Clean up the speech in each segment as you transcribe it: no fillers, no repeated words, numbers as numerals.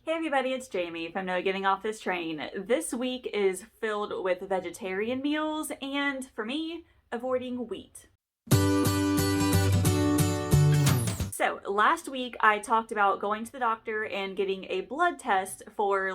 Hey everybody, it's Jamie from No Getting Off This Train. This week is filled with vegetarian meals and, for me, avoiding wheat. So, last week I talked about going to the doctor and getting a blood test for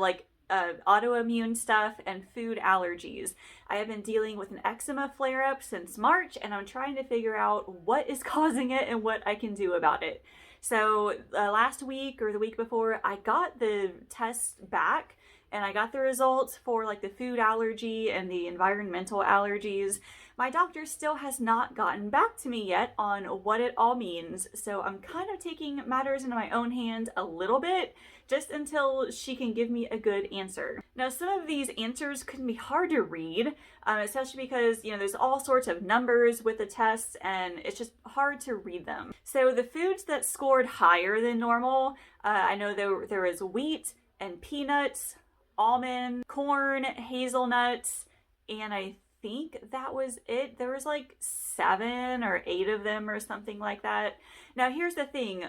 autoimmune stuff and food allergies. I have been dealing with an eczema flare-up since March and I'm trying to figure out what is causing it and what I can do about it. So last week or the week before, I got the tests back and I got the results for the food allergy and the environmental allergies. My doctor still has not gotten back to me yet on what it all means. So I'm kind of taking matters into my own hands a little bit just until she can give me a good answer. Now, some of these answers can be hard to read, especially because, there's all sorts of numbers with the tests and it's just hard to read them. So the foods that scored higher than normal, I know there was wheat and peanuts, almond, corn, hazelnuts, and I think that was it. There was 7 or 8 of them or something like that. Now here's the thing,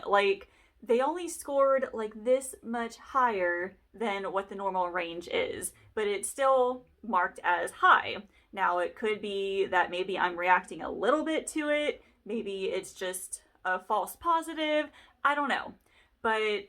they only scored this much higher than what the normal range is, but it's still marked as high. Now it could be that maybe I'm reacting a little bit to it, maybe it's just a false positive, I don't know. But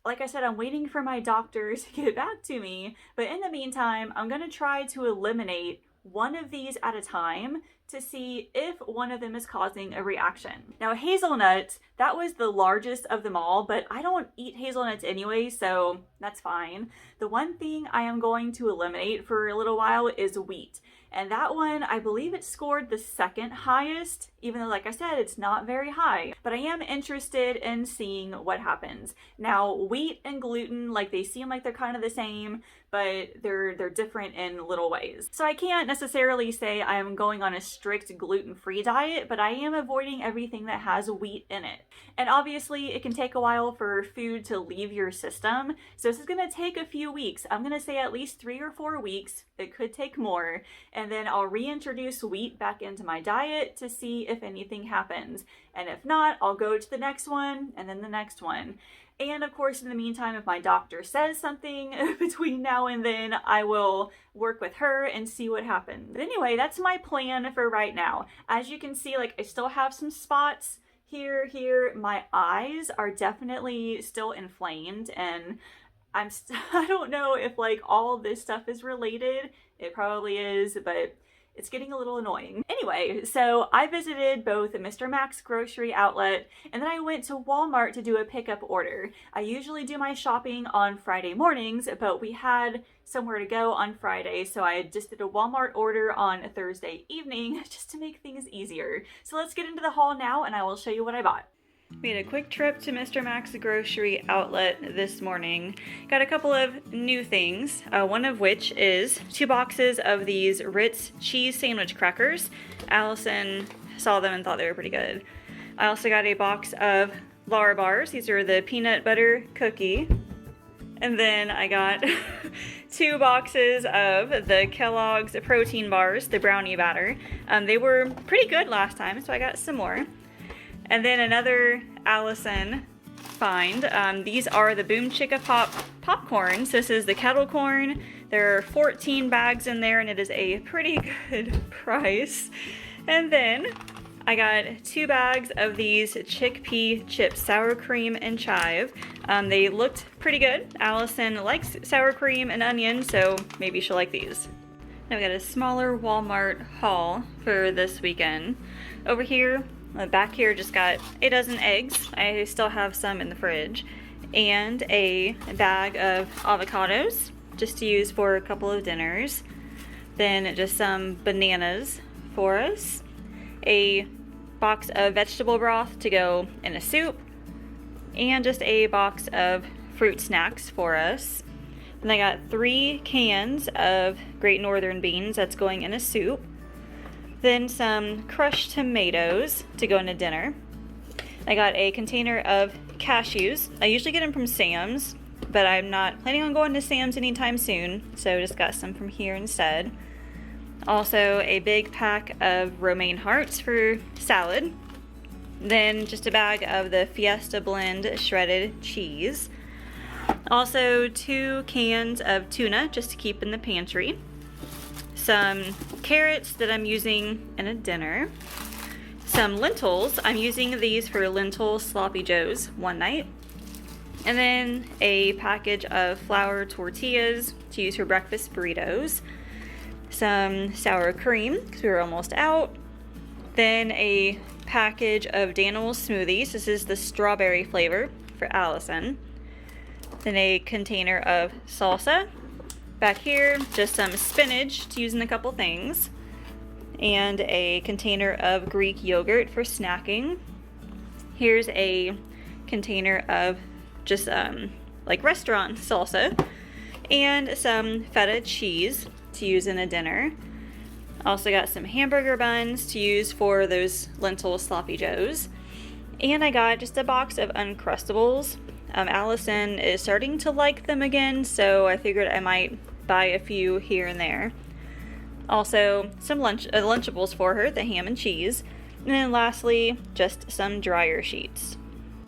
like I said, I'm waiting for my doctor to get back to me, but in the meantime, I'm gonna try to eliminate one of these at a time to see if one of them is causing a reaction. Now, hazelnuts, that was the largest of them all, but I don't eat hazelnuts anyway, so that's fine. The one thing I am going to eliminate for a little while is wheat. And that one, I believe it scored the second highest, even though, like I said, it's not very high. But I am interested in seeing what happens. Now, wheat and gluten, they seem like they're kind of the same, but they're different in little ways. So I can't necessarily say I am going on a strict gluten-free diet, but I am avoiding everything that has wheat in it. And obviously, it can take a while for food to leave your system. So this is gonna take a few weeks. I'm gonna say at least 3 or 4 weeks. It could take more. And then I'll reintroduce wheat back into my diet to see if anything happens. And if not, I'll go to the next one and then the next one. And of course, in the meantime, if my doctor says something between now and then, I will work with her and see what happens. But anyway, that's my plan for right now. As you can see, I still have some spots here. My eyes are definitely still inflamed and I don't know if all this stuff is related. It probably is, but it's getting a little annoying. Anyway, so I visited both Mr. Mac's grocery outlet and then I went to Wal Mart to do a pickup order. I usually do my shopping on Friday mornings, but we had somewhere to go on Friday, so I just did a Walmart order on a Thursday evening just to make things easier. So let's get into the haul now and I will show you what I bought. We had a quick trip to Mr. Mac's grocery outlet this morning. Got a couple of new things, one of which is 2 boxes of these Ritz cheese sandwich crackers. Allison saw them and thought they were pretty good. I also got a box of Lara bars. These are the peanut butter cookie. And then I got 2 boxes of the Kellogg's protein bars, the brownie batter. They were pretty good last time, so I got some more. And then another Allison find. These are the Boom Chicka Pop popcorn. So this is the kettle corn. There are 14 bags in there and it is a pretty good price. And then I got 2 bags of these chickpea chips, sour cream and chive. They looked pretty good. Allison likes sour cream and onion, so maybe she'll like these. Now we got a smaller Walmart haul for this weekend. Over here, back here, just got a dozen eggs. I still have some in the fridge. And a bag of avocados, just to use for a couple of dinners. Then just some bananas for us. A box of vegetable broth to go in a soup. And just a box of fruit snacks for us. Then I got 3 cans of Great Northern beans that's going in a soup. Then some crushed tomatoes to go into dinner. I got a container of cashews. I usually get them from Sam's, but I'm not planning on going to Sam's anytime soon, so just got some from here instead. Also a big pack of romaine hearts for salad. Then just a bag of the Fiesta Blend shredded cheese. Also 2 cans of tuna just to keep in the pantry. Some carrots that I'm using in a dinner. Some lentils. I'm using these for lentil sloppy joes one night. And then a package of flour tortillas to use for breakfast burritos. Some sour cream because we were almost out. Then a package of Daniel's smoothies. This is the strawberry flavor for Allison. Then a container of salsa. Back here, just some spinach to use in a couple things. And a container of Greek yogurt for snacking. Here's a container of just like restaurant salsa. And some feta cheese to use in a dinner. Also got some hamburger buns to use for those lentil sloppy joes. And I got just a box of Uncrustables. Allison is starting to like them again, so I figured I might buy a few here and there. Also, some Lunchables for her, the ham and cheese. And then lastly, just some dryer sheets.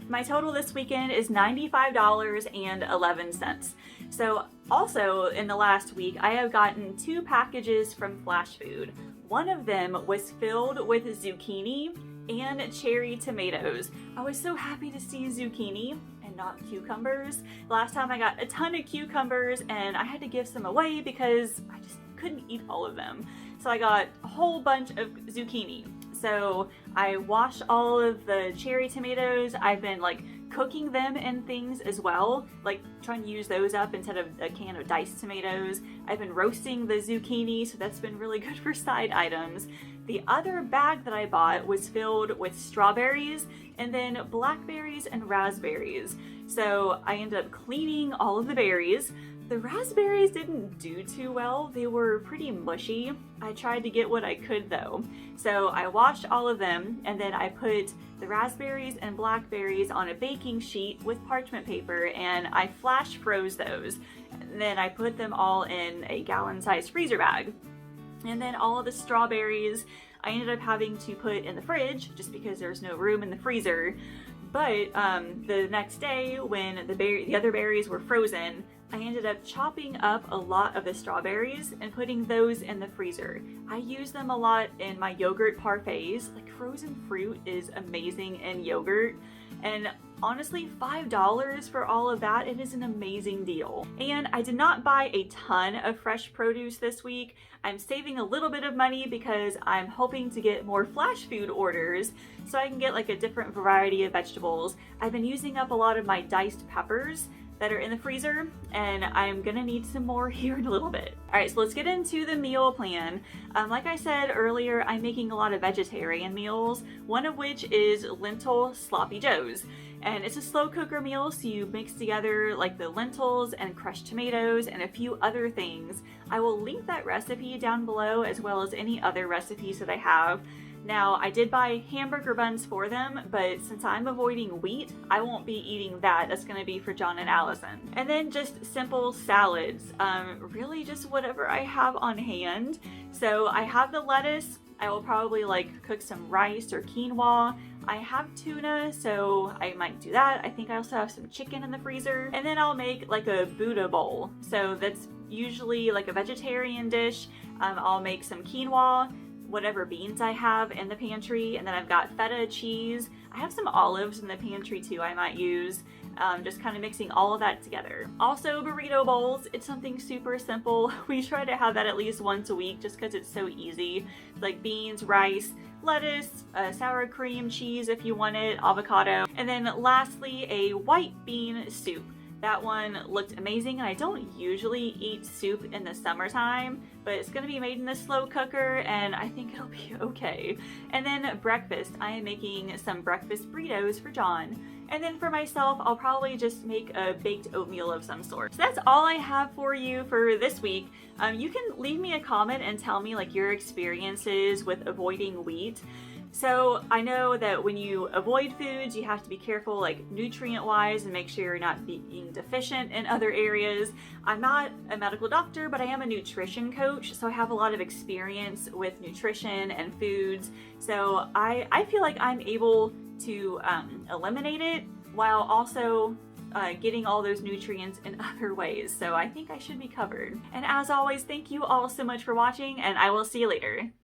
My total this weekend is $95.11. So also in the last week, I have gotten 2 packages from Flash Food. One of them was filled with zucchini and cherry tomatoes. I was so happy to see zucchini and not cucumbers. Last time I got a ton of cucumbers and I had to give some away because I just couldn't eat all of them. So I got a whole bunch of zucchini. So I washed all of the cherry tomatoes. I've been like cooking them in things as well, like trying to use those up instead of a can of diced tomatoes. I've been roasting the zucchini, so that's been really good for side items. The other bag that I bought was filled with strawberries and then blackberries and raspberries. So I ended up cleaning all of the berries. The raspberries didn't do too well. They were pretty mushy. I tried to get what I could though. So I washed all of them and then I put the raspberries and blackberries on a baking sheet with parchment paper and I flash froze those. And then I put them all in a gallon-sized freezer bag. And then all of the strawberries I ended up having to put in the fridge just because there's no room in the freezer. But the next day when the other berries were frozen, I ended up chopping up a lot of the strawberries and putting those in the freezer. I use them a lot in my yogurt parfaits. Like frozen fruit is amazing in yogurt. And honestly, $5 for all of that, it is an amazing deal. And I did not buy a ton of fresh produce this week. I'm saving a little bit of money because I'm hoping to get more Flash Food orders so I can get like a different variety of vegetables. I've been using up a lot of my diced peppers that are in the freezer, and I'm gonna need some more here in a little bit. All right, so let's get into the meal plan. Like I said earlier, I'm making a lot of vegetarian meals, one of which is lentil sloppy joes. And it's a slow cooker meal, so you mix together like the lentils and crushed tomatoes and a few other things. I will link that recipe down below as well as any other recipes that I have. Now, I did buy hamburger buns for them, but since I'm avoiding wheat, I won't be eating that. That's gonna be for John and Allison. And then just simple salads, really just whatever I have on hand. So I have the lettuce. I will probably like cook some rice or quinoa. I have tuna, so I might do that. I think I also have some chicken in the freezer. And then I'll make like a Buddha bowl. So that's usually like a vegetarian dish. I'll make some quinoa, whatever beans I have in the pantry, and then I've got feta cheese. I have some olives in the pantry too I might use. Just kind of mixing all of that together. Also burrito bowls, it's something super simple. We try to have that at least once a week just because it's so easy. Like beans, rice, lettuce, sour cream, cheese if you want it, avocado. And then lastly, a white bean soup. That one looked amazing, and I don't usually eat soup in the summertime, but it's gonna be made in the slow cooker, and I think it'll be okay. And then breakfast, I am making some breakfast burritos for John. And then for myself, I'll probably just make a baked oatmeal of some sort. So that's all I have for you for this week. You can leave me a comment and tell me like your experiences with avoiding wheat. So I know that when you avoid foods, you have to be careful like nutrient wise and make sure you're not being deficient in other areas. I'm not a medical doctor, but I am a nutrition coach, so I have a lot of experience with nutrition and foods. So I feel like I'm able to eliminate it while also getting all those nutrients in other ways. So I think I should be covered. And as always, thank you all so much for watching, and I will see you later.